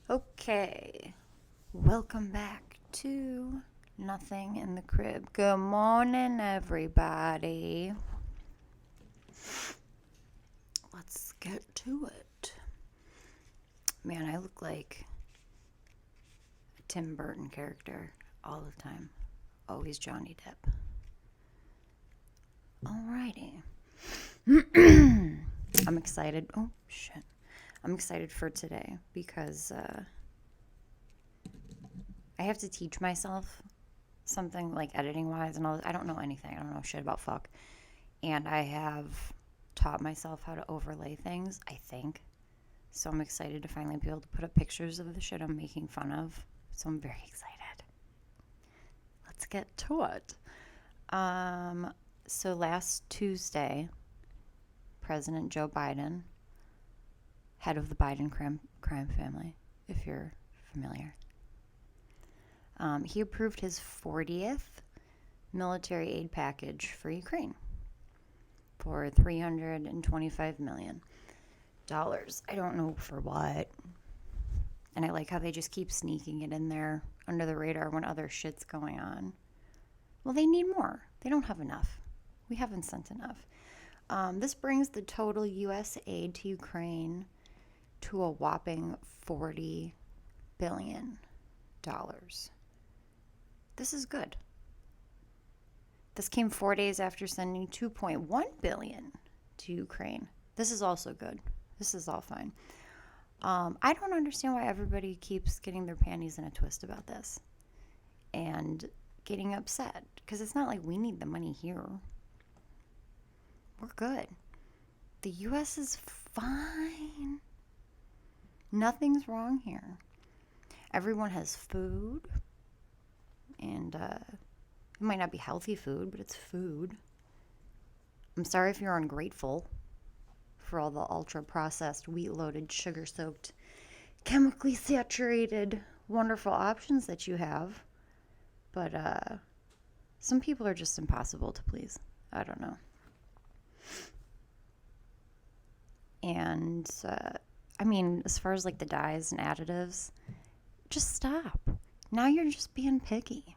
Okay, welcome back to Nothing in the Crib. Good morning, everybody. Let's get to it. Man, I look like a Tim Burton character all the time. Always Johnny Depp. Alrighty. I'm excited. Oh, shit. I'm excited for today because I have to teach myself something like editing wise and all. I don't know anything. I don't know shit about fuck. And I have taught myself how to overlay things, I think. So I'm excited to finally be able to put up pictures of the shit I'm making fun of. So I'm very excited. Let's get to it. So last Tuesday, President Joe Biden, head of the Biden crime family, if you're familiar, he approved his 40th military aid package for Ukraine for $325 million. I don't know for what. And I like how they just keep sneaking it in there under the radar when other shit's going on. Well, they need more. They don't have enough. We haven't sent enough. This brings the total U.S. aid to Ukraine to a whopping $40 billion. This is good. This came 4 days after sending $2.1 billion to Ukraine. This is also good. This is all fine. I don't understand why everybody keeps getting their panties in a twist about this and getting upset, because it's not like we need the money here. We're good. The U.S. is fine. Nothing's wrong here. Everyone has food, and it might not be healthy food, but it's food. I'm sorry if you're ungrateful for all the ultra-processed, wheat-loaded, sugar-soaked, chemically saturated, wonderful options that you have. But some people are just impossible to please. I don't know. And, I mean, as far as like the dyes and additives, just stop. Now you're just being picky.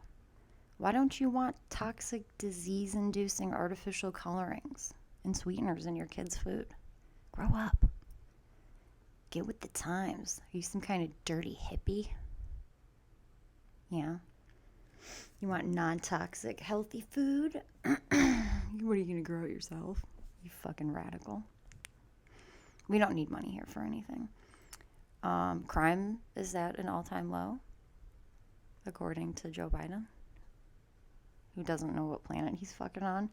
Why don't you want toxic, disease-inducing artificial colorings and sweeteners in your kids' food? Grow up. Get with the times. Are you some kind of dirty hippie? Yeah. You want non-toxic, healthy food? What are you going to grow it yourself? You fucking radical. We don't need money here for anything. Crime is at an all-time low, according to Joe Biden, who doesn't know what planet he's fucking on.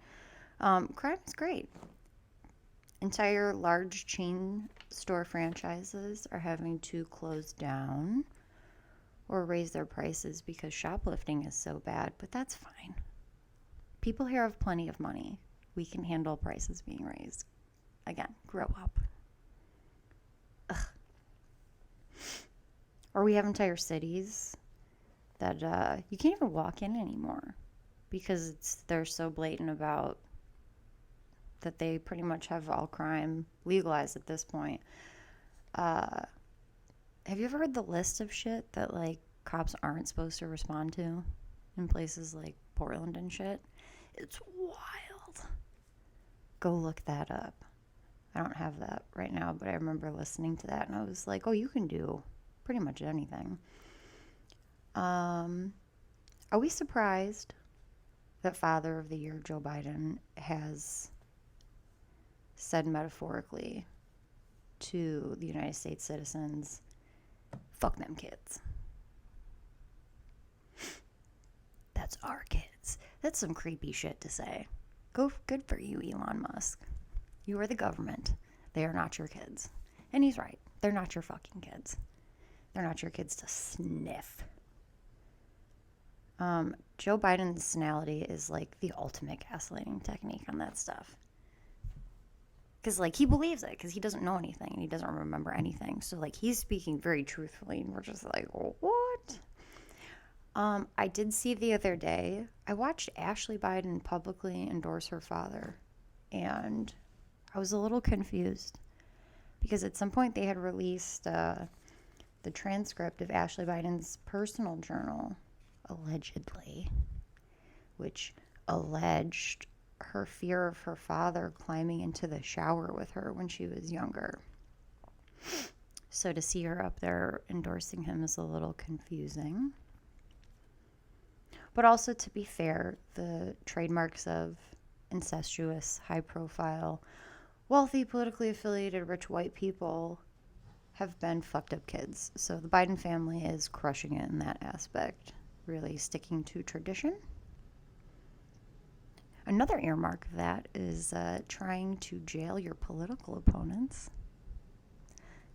Crime is great. Entire large chain store franchises are having to close down or raise their prices because shoplifting is so bad, but that's fine. People here have plenty of money. We can handle prices being raised. Again, grow up. Ugh. Or we have entire cities that you can't even walk in anymore because they're so blatant about that they pretty much have all crime legalized at this point. Have you ever heard the list of shit that like cops aren't supposed to respond to in places like Portland and shit? It's wild. Go look that up. I don't have that right now, but I remember listening to that and I was like, oh, you can do pretty much anything. Are we surprised that Father of the Year Joe Biden has said metaphorically to the United States citizens, fuck them kids? That's our kids. That's some creepy shit to say. Good for you, Elon Musk. You are the government. They are not your kids. And he's right. They're not your fucking kids. They're not your kids to sniff. Joe Biden's senility is like the ultimate gaslighting technique on that stuff. Because, like, he believes it because he doesn't know anything and he doesn't remember anything. So, like, he's speaking very truthfully and we're just like, what? I did see the other day, I watched Ashley Biden publicly endorse her father. And I was a little confused because at some point they had released the the transcript of Ashley Biden's personal journal, allegedly, which alleged her fear of her father climbing into the shower with her when she was younger. So to see her up there endorsing him is a little confusing. But also, to be fair, the trademarks of incestuous, high-profile, wealthy, politically affiliated, rich white people have been fucked up kids. So the Biden family is crushing it in that aspect, really sticking to tradition. Another earmark of that is trying to jail your political opponents.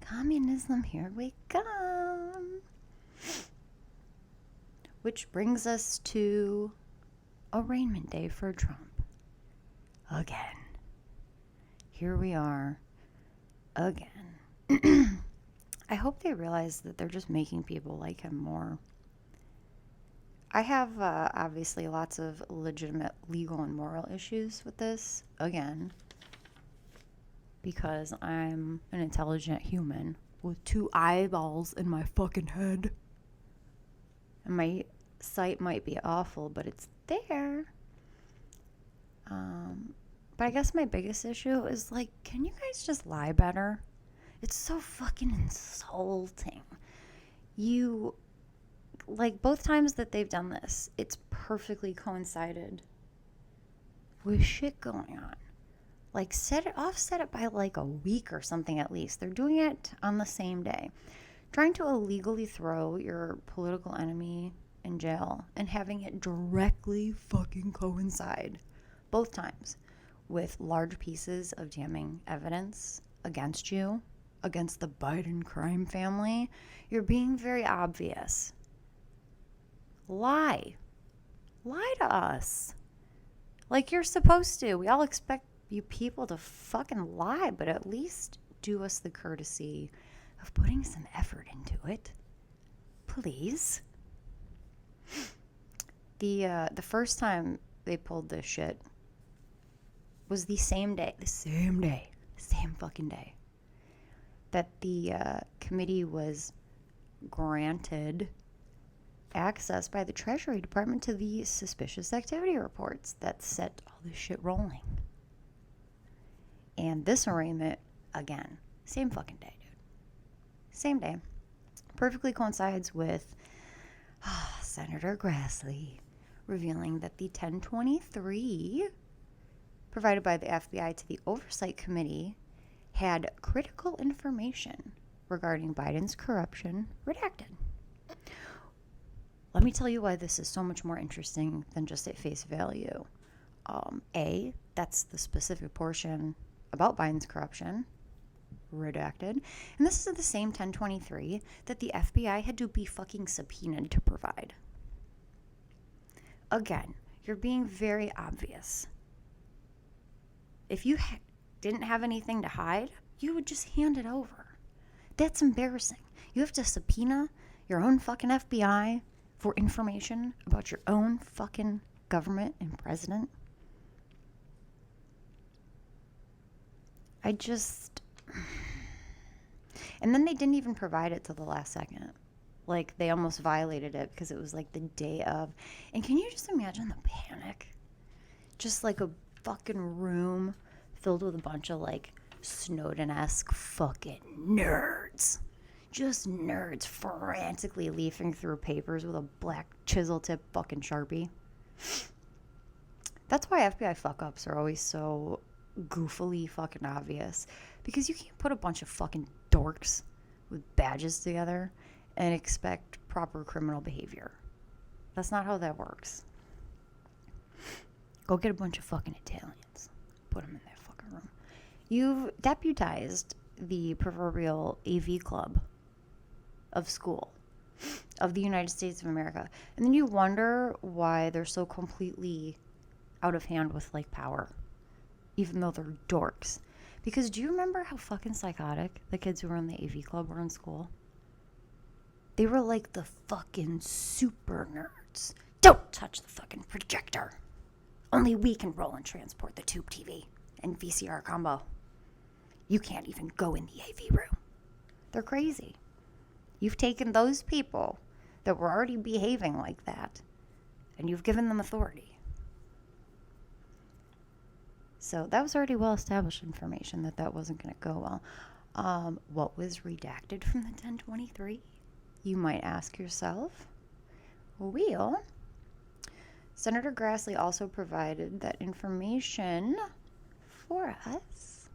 Communism, here we come. Which brings us to arraignment day for Trump. Again. Here we are. Again. I hope they realize that they're just making people like him more. I have obviously lots of legitimate legal and moral issues with this. Again. Because I'm an intelligent human with 2 eyeballs in my fucking head. And my sight might be awful, but it's there. But I guess my biggest issue is, like, can you guys just lie better? It's so fucking insulting. You, like, both times that they've done this, it's perfectly coincided with shit going on. Like, offset it by, like, a week or something at least. They're doing it on the same day. Trying to illegally throw your political enemy in jail and having it directly fucking coincide, both times, with large pieces of damning evidence against you, against the Biden crime family. You're being very obvious. Lie to us. Like you're supposed to. We all expect you people to fucking lie, but at least do us the courtesy of putting some effort into it. Please. The first time they pulled this shit was the same fucking day that the committee was granted access by the Treasury Department to the suspicious activity reports that set all this shit rolling. And this arraignment, again, same fucking day, dude. Same day. Perfectly coincides with Senator Grassley revealing that the 1023 provided by the FBI to the Oversight Committee had critical information regarding Biden's corruption redacted. Let me tell you why this is so much more interesting than just at face value. A, that's the specific portion about Biden's corruption redacted. And this is the same 1023 that the FBI had to be fucking subpoenaed to provide. Again, you're being very obvious. If you didn't have anything to hide, you would just hand it over. That's embarrassing. You have to subpoena your own fucking FBI for information about your own fucking government and president. And then they didn't even provide it till the last second. Like, they almost violated it because it was like the day of. And can you just imagine the panic? Just like a fucking room filled with a bunch of like Snowden-esque fucking nerds. Just nerds frantically leafing through papers with a black chisel tip fucking Sharpie. That's why FBI fuck-ups are always so goofily fucking obvious. Because you can't put a bunch of fucking dorks with badges together and expect proper criminal behavior. That's not how that works. Go get a bunch of fucking Italians. Put them in that fucking room. You've deputized the proverbial AV club of school of the United States of America. And then you wonder why they're so completely out of hand with like power, even though they're dorks. Because do you remember how fucking psychotic the kids who were in the AV club were in school? They were like the fucking super nerds. Don't touch the fucking projector. Only we can roll and transport the tube TV and VCR combo. You can't even go in the AV room. They're crazy. You've taken those people that were already behaving like that, and you've given them authority. So that was already well-established information that wasn't going to go well. What was redacted from the 1023? You might ask yourself. Well, Senator Grassley also provided that information for us.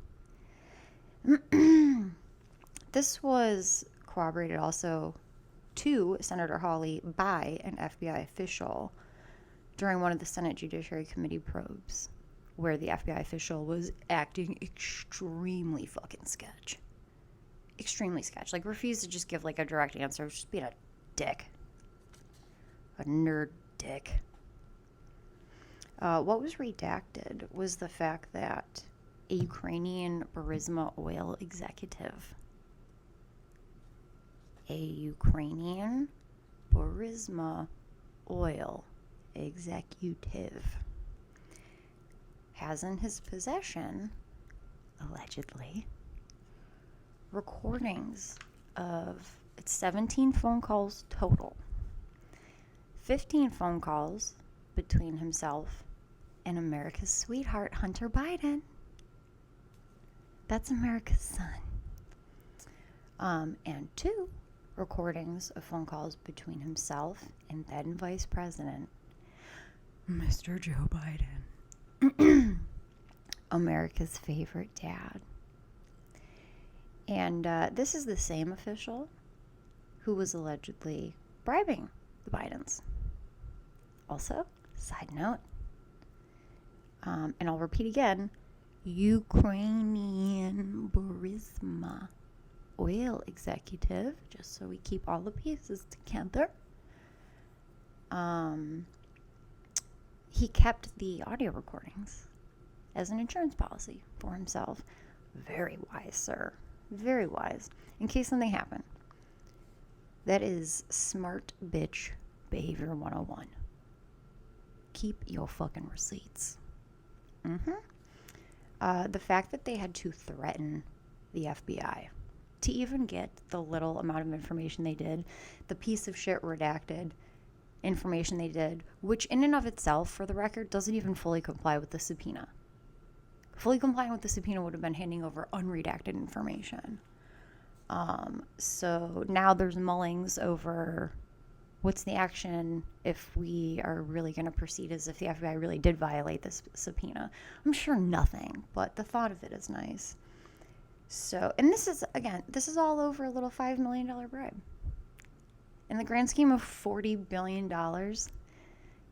This was corroborated also to Senator Hawley by an FBI official during one of the Senate Judiciary Committee probes, where the FBI official was acting extremely fucking sketch. Extremely sketch. Like, refused to just give, like, a direct answer. Was just being a dick. A nerd dick. What was redacted was the fact that a Ukrainian Burisma oil executive, has in his possession, allegedly, recordings of 17 phone calls total. 15 phone calls between himself and America's sweetheart, Hunter Biden. That's America's son. And 2 recordings of phone calls between himself and then Vice President, Mr. Joe Biden. America's favorite dad. And this is the same official who was allegedly bribing the Bidens. Also, side note, and I'll repeat again, Ukrainian Burisma oil executive, just so we keep all the pieces together. He kept the audio recordings as an insurance policy for himself. Very wise, sir. Very wise. In case something happened. That is smart bitch behavior 101. Keep your fucking receipts. The fact that they had to threaten the FBI to even get the little amount of information they did, the piece of shit redacted information they did, which in and of itself, for the record, doesn't even fully comply with the subpoena. Fully compliant with the subpoena would have been handing over unredacted information. So now there's mullings over what's the action if we are really going to proceed as if the FBI really did violate this subpoena. I'm sure nothing, but the thought of it is nice. So, and this is all over a little $5 million bribe. In the grand scheme of $40 billion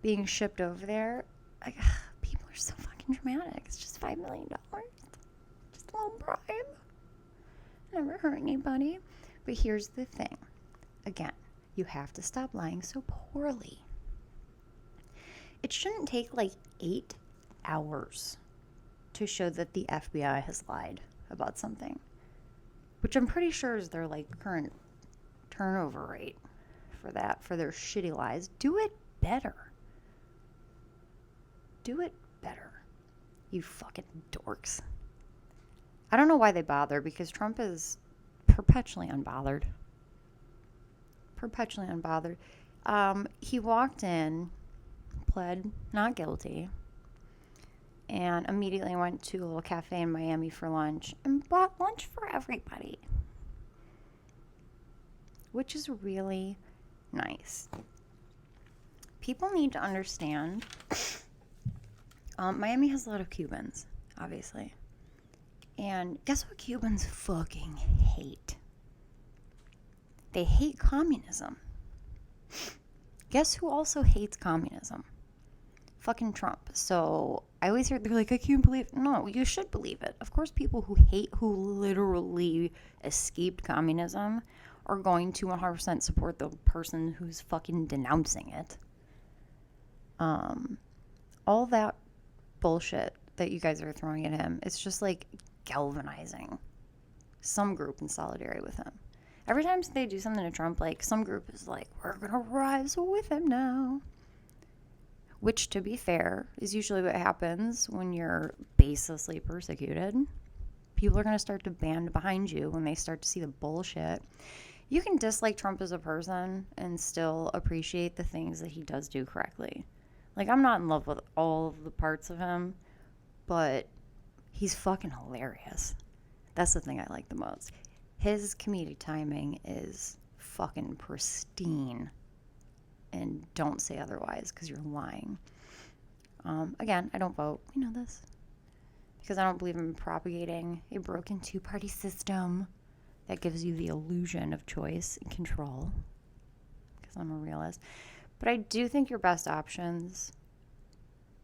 being shipped over there, people are so fucking dramatic. It's just $5 million. Just a little bribe. Never hurt anybody. But here's the thing. Again, you have to stop lying so poorly. It shouldn't take like 8 hours to show that the FBI has lied about something, which I'm pretty sure is their like current turnover rate for that, for their shitty lies. Do it better. Do it better, you fucking dorks. I don't know why they bother, because Trump is perpetually unbothered. Perpetually unbothered. He walked in, pled not guilty, and immediately went to a little cafe in Miami for lunch and bought lunch for everybody, which is really nice. People need to understand, Miami has a lot of Cubans, obviously. And guess what Cubans fucking hate? They hate communism. Guess who also hates communism? Fucking Trump. So I always hear, they're like, I can't believe. No, you should believe it. Of course, people who literally escaped communism are going to 100% support the person who's fucking denouncing it. All that bullshit that you guys are throwing at him, it's just like galvanizing some group in solidarity with him. Every time they do something to Trump, like, some group is like, we're gonna rise with him now. Which, to be fair, is usually what happens when you're baselessly persecuted. People are gonna start to band behind you when they start to see the bullshit. You can dislike Trump as a person and still appreciate the things that he does do correctly. Like, I'm not in love with all of the parts of him, but he's fucking hilarious. That's the thing I like the most. His comedic timing is fucking pristine. And don't say otherwise, because you're lying. Again, I don't vote. You know this. Because I don't believe in propagating a broken two-party system that gives you the illusion of choice and control. Because I'm a realist. But I do think your best options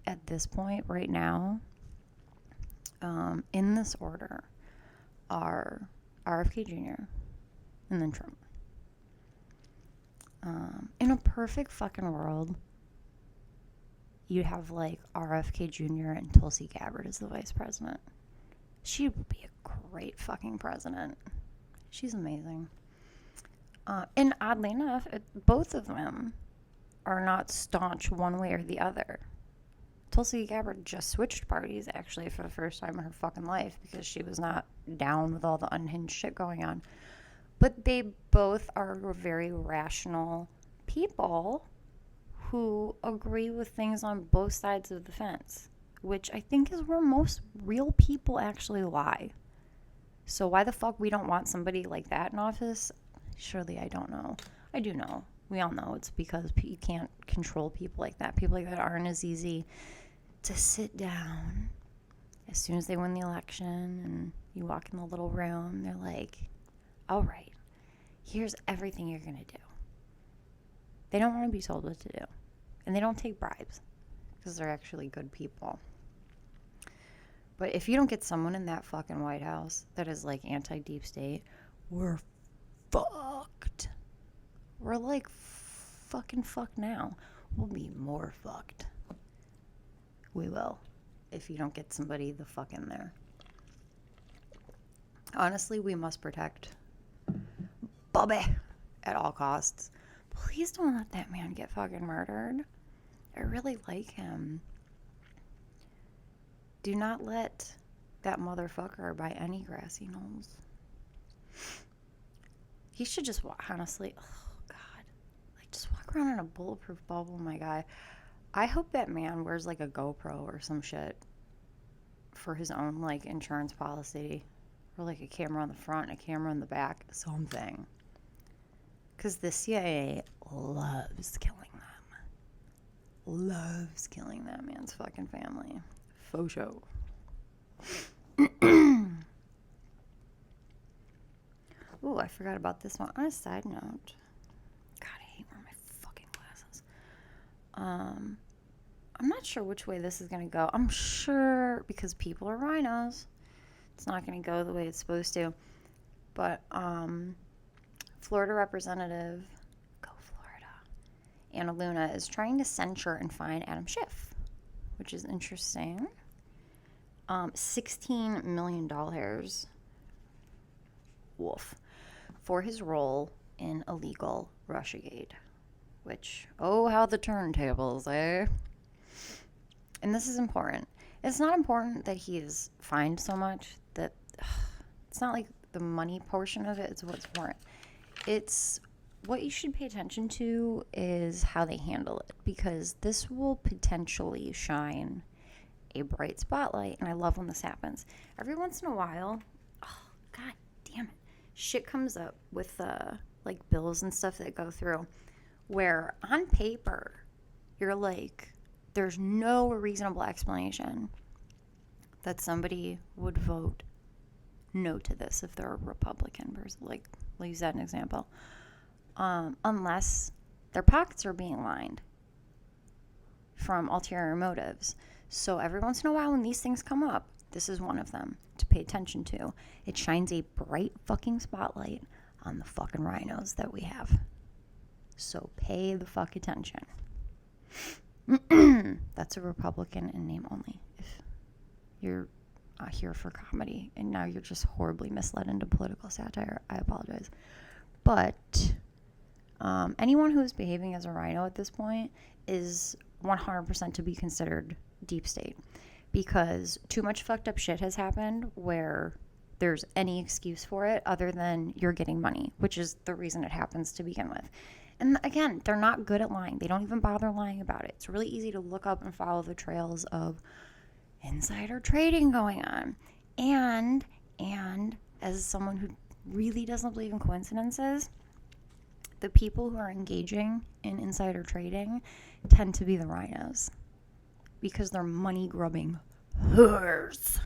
at this point, right now, in this order, are RFK Jr. and then Trump. In a perfect fucking world, you'd have like RFK Jr. and Tulsi Gabbard as the vice president. She would be a great fucking president. She's amazing. And oddly enough, both of them are not staunch one way or the other. Tulsi Gabbard just switched parties actually for the first time in her fucking life because she was not down with all the unhinged shit going on. But they both are very rational people who agree with things on both sides of the fence, which I think is where most real people actually lie. So why the fuck we don't want somebody like that in office? Surely I don't know. I do know. We all know it's because you can't control people like that. People like that aren't as easy to sit down as soon as they win the election and you walk in the little room. They're like, all right, here's everything you're going to do. They don't want to be told what to do. And they don't take bribes because they're actually good people. But if you don't get someone in that fucking White House that is like anti-deep state, we're fucked. We're like fucking fucked now. We'll be more fucked. We will. If you don't get somebody the fuck in there. Honestly, we must protect Bobby at all costs. Please don't let that man get fucking murdered. I really like him. Do not let that motherfucker buy any grassy knolls. He should just walk, honestly, oh God. Like, just walk around in a bulletproof bubble, my guy. I hope that man wears like a GoPro or some shit for his own like insurance policy. Or like a camera on the front, a camera in the back, something. Because the CIA loves killing them. Loves killing that man's fucking family. Faux show. Ooh, I forgot about this one. On a side note. God, I hate wearing my fucking glasses. I'm not sure which way this is going to go. I'm sure because people are rhinos, it's not going to go the way it's supposed to. But, Florida Representative, go Florida, Anna Luna is trying to censure and fine Adam Schiff, which is interesting. $16 million, woof, for his role in illegal Russiagate, which, oh, how the turntables, eh? And this is important. It's not important that he is fined so much that it's not like the money portion of it is what's important. It's what you should pay attention to is how they handle it, because this will potentially shine a bright spotlight. And I love when this happens. Every once in a while, oh, God damn it, shit comes up with like bills and stuff that go through where on paper you're like, there's no reasonable explanation that somebody would vote no to this if they're a Republican person. Like, I'll use that as an example. Unless their pockets are being lined from ulterior motives. So every once in a while when these things come up, this is one of them to pay attention to. It shines a bright fucking spotlight on the fucking rhinos that we have. So pay the fuck attention. That's a Republican in name only. If you're here for comedy and now you're just horribly misled into political satire, I apologize. But anyone who is behaving as a rhino at this point is 100% to be considered deep state, because too much fucked up shit has happened where there's any excuse for it other than you're getting money, which is the reason it happens to begin with. And again, they're not good at lying. They don't even bother lying about it. It's really easy to look up and follow the trails of insider trading going on. And as someone who really doesn't believe in coincidences, the people who are engaging in insider trading tend to be the rhinos because they're money-grubbing whores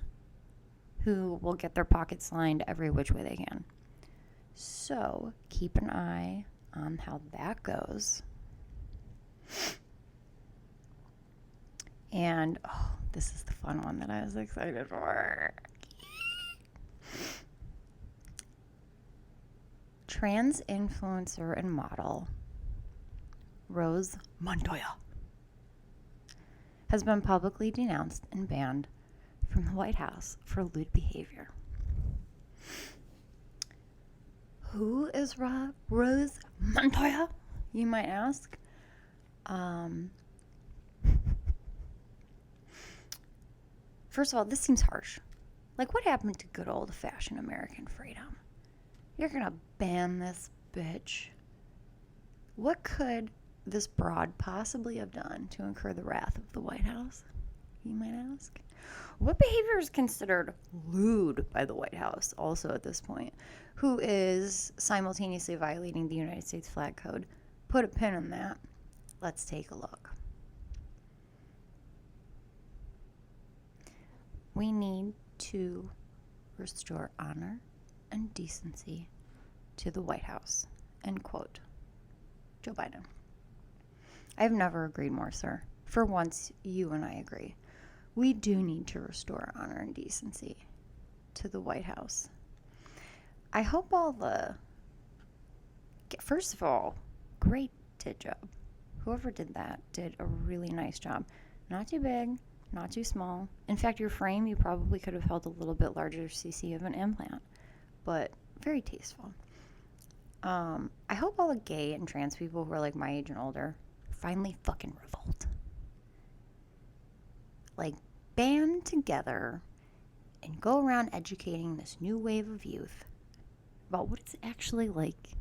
who will get their pockets lined every which way they can. So keep an eye on how that goes. And, this is the fun one that I was excited for. Trans influencer and model Rose Montoya has been publicly denounced and banned from the White House for lewd behavior. Who is Rose Montoya, you might ask? First of all, this seems harsh. Like, what happened to good old-fashioned American freedom? You're gonna ban this bitch. What could this broad possibly have done to incur the wrath of the White House, you might ask? What behavior is considered lewd by the White House also at this point? Who is simultaneously violating the United States flag code? Put a pin in that. Let's take a look. We need to restore honor and decency to the White House. End quote. Joe Biden. I've never agreed more, sir. For once, you and I agree. We do need to restore honor and decency to the White House. I hope first of all, great tit job. Whoever did that did a really nice job. Not too big, not too small. In fact, your frame, you probably could have held a little bit larger cc of an implant, but very tasteful. I hope all the gay and trans people who are like my age and older finally fucking revolt. Like, band together and go around educating this new wave of youth about what it's actually like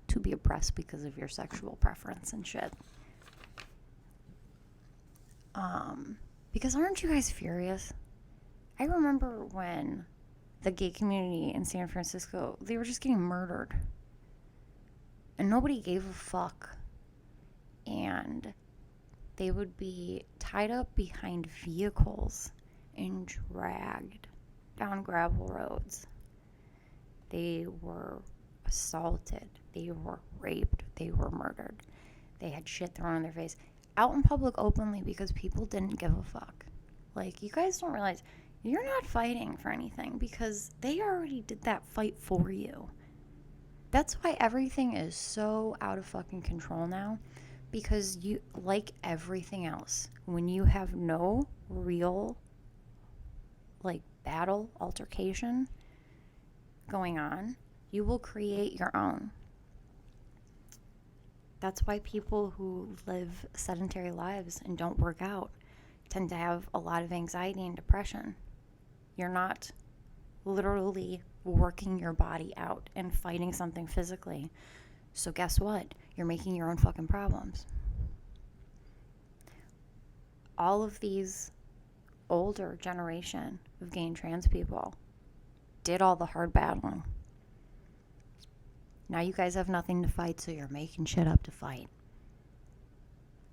to be oppressed because of your sexual preference and shit. Because aren't you guys furious? I remember when the gay community in San Francisco, they were just getting murdered. And nobody gave a fuck. And they would be tied up behind vehicles and dragged down gravel roads. They were assaulted. They were raped. They were murdered. They had shit thrown in their face. Out in public openly because people didn't give a fuck. Like, you guys don't realize you're not fighting for anything because they already did that fight for you. That's why everything is so out of fucking control now. Because you, like everything else, when you have no real, like, battle, altercation going on, you will create your own. That's why people who live sedentary lives and don't work out tend to have a lot of anxiety and depression. You're not literally working your body out and fighting something physically. So guess what? You're making your own fucking problems. All of these older generation of gay and trans people did all the hard battling. Now you guys have nothing to fight, so you're making shit up to fight.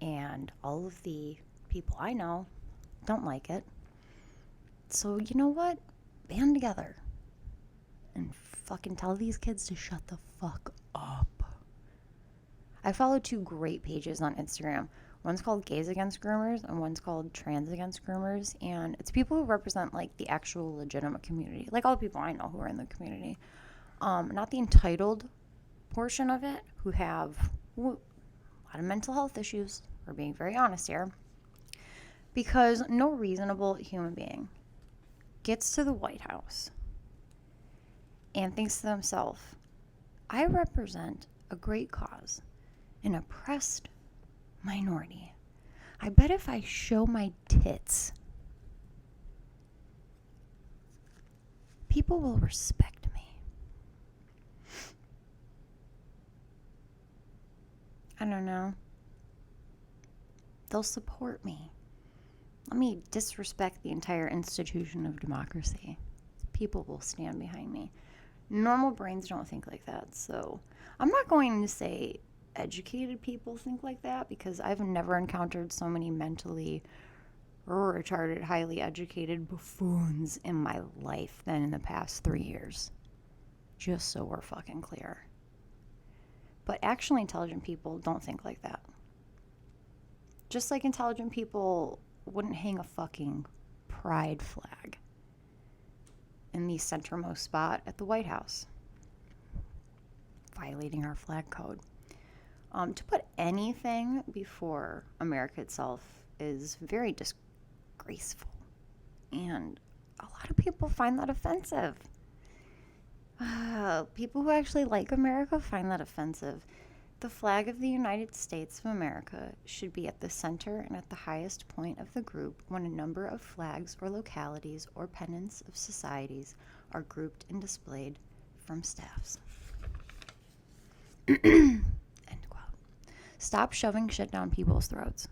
And all of the people I know don't like it. So you know what? Band together and fucking tell these kids to shut the fuck up. I follow 2 great pages on Instagram. One's called Gays Against Groomers and one's called Trans Against Groomers. And it's people who represent like the actual legitimate community. Like all the people I know who are in the community. Not the entitled portion of it, who have a lot of mental health issues. We're being very honest here. Because no reasonable human being gets to the White House and thinks to themselves, I represent a great cause, an oppressed minority. I bet if I show my tits, people will respect me. I don't know. They'll support me. Let me disrespect the entire institution of democracy. People will stand behind me. Normal brains don't think like that. So I'm not going to say educated people think like that, because I've never encountered so many mentally retarded, highly educated buffoons in my life than in the past 3 years. Just so we're fucking clear. But actually intelligent people don't think like that. Just like intelligent people wouldn't hang a fucking pride flag in the centermost spot at the White House, violating our flag code. To put anything before America itself is very disgraceful, and a lot of people find that offensive. People who actually like America find that offensive. The flag of the United States of America should be at the center and at the highest point of the group when a number of flags or localities or pennants of societies are grouped and displayed from staffs. End quote. Stop shoving shit down people's throats.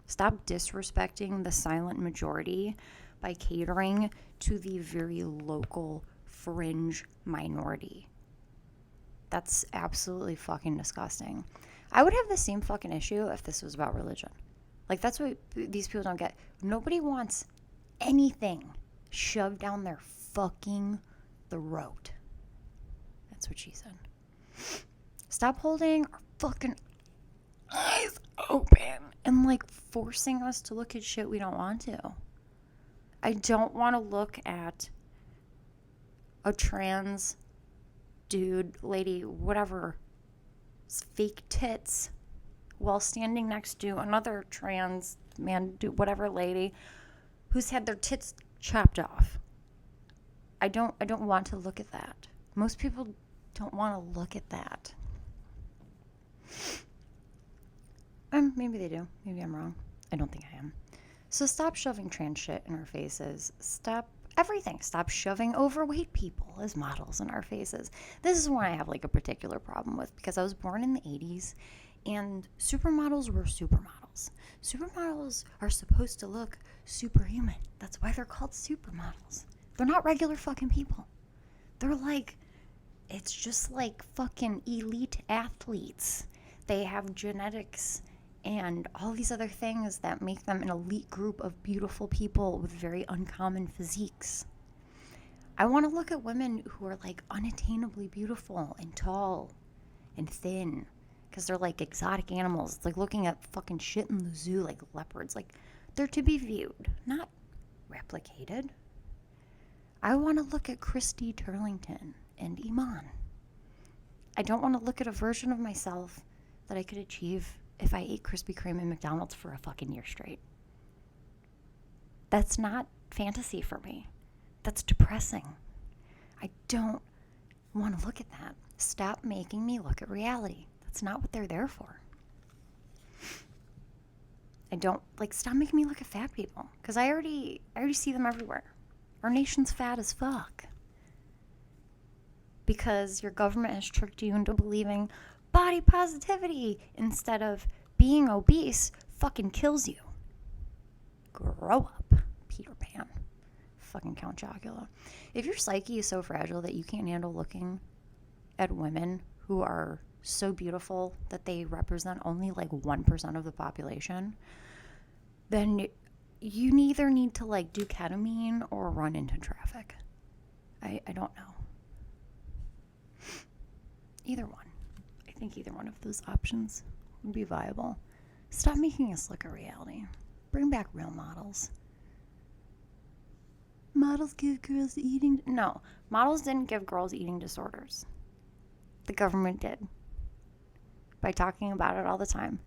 Stop disrespecting the silent majority by catering to the very local fringe minority. That's absolutely fucking disgusting. I would have the same fucking issue if this was about religion. Like, that's what these people don't get. Nobody wants anything shoved down their fucking throat. That's what she said. Stop holding our fucking eyes open and, like, forcing us to look at shit we don't want to. I don't want to look at a trans dude, lady, whatever, fake tits while standing next to another trans man, dude, whatever, lady who's had their tits chopped off. I don't want to look at that. Most people don't want to look at that. Maybe they do. Maybe I'm wrong. I don't think I am. So stop shoving trans shit in our faces. Stop everything. Stop shoving overweight people as models in our faces. This is one I have like a particular problem with, because I was born in the 80s and supermodels were supermodels. Supermodels are supposed to look superhuman. That's why they're called supermodels. They're not regular fucking people. They're like, it's just like fucking elite athletes. They have genetics and all these other things that make them an elite group of beautiful people with very uncommon physiques. I want to look at women who are like unattainably beautiful and tall and thin, because they're like exotic animals. It's like looking at fucking shit in the zoo, like leopards. Like, they're to be viewed, not replicated. I want to look at Christy Turlington and Iman. I don't want to look at a version of myself that I could achieve if I ate Krispy Kreme and McDonald's for a fucking year straight. That's not fantasy for me. That's depressing. I don't want to look at that. Stop making me look at reality. That's not what they're there for. Stop making me look at fat people, because I already see them everywhere. Our nation's fat as fuck. Because your government has tricked you into believing body positivity instead of being obese fucking kills you. Grow up, Peter Pan. Fucking Count Chocula. If your psyche is so fragile that you can't handle looking at women who are so beautiful that they represent only like 1% of the population, then you either need to like do ketamine or run into traffic. I don't know. Either one. I think either one of those options would be viable. Stop making us look at reality. Bring back real models. Models give girls eating... No, models didn't give girls eating disorders. The government did. By talking about it all the time.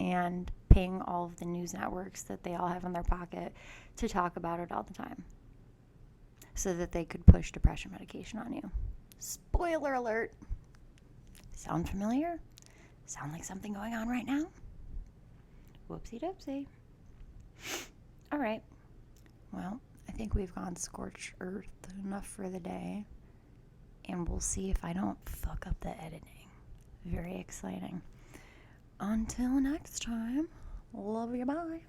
And paying all of the news networks that they all have in their pocket to talk about it all the time. So that they could push depression medication on you. Spoiler alert. Sound familiar? Sound like something going on right now? Whoopsie doopsie. All right. Well, I think think we've gone scorched earth enough for the day. And we'll see if I don't fuck up the editing. Very exciting. Until next time, love you, bye.